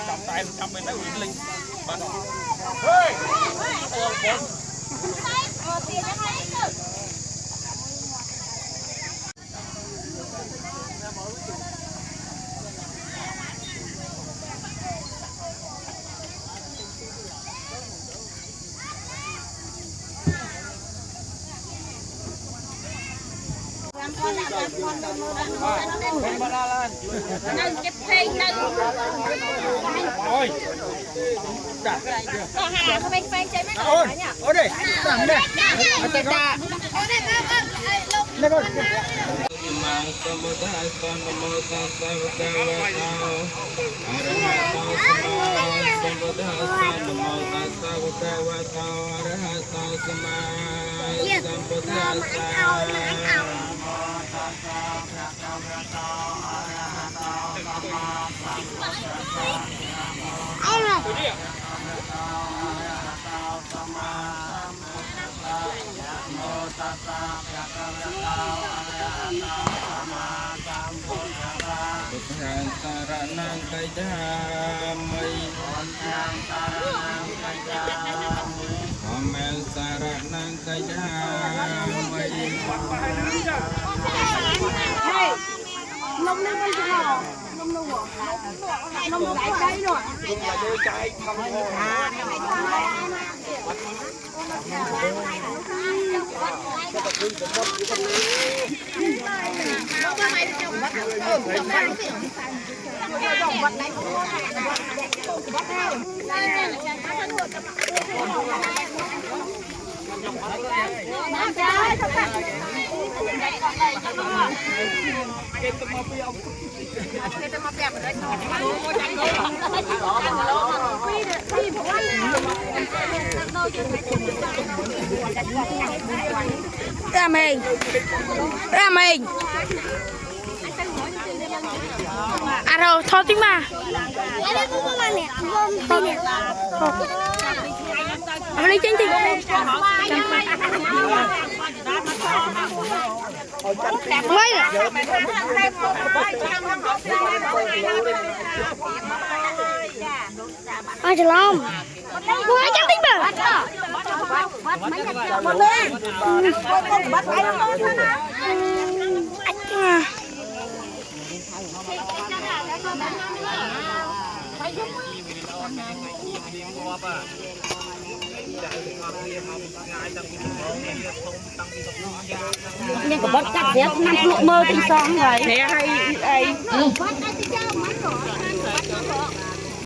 chọc tay chọc bên đó bị linh hey nâng cái phê nâng ôi còn hàng không anh phê chơi mấy đồ nhỉ ôi đây làm đây đây ta đây con saranang kajamai Amel saranang kajamai nông nông con chó nông nông nông trái cây rồi trái không ra mình à rồi thôi tiếng mà ở đây trên thì mấy ai chờ lòng ai chắc tính bờ nhưng có bắt cắt dép năm lụa mơ tinh son vậy nè hay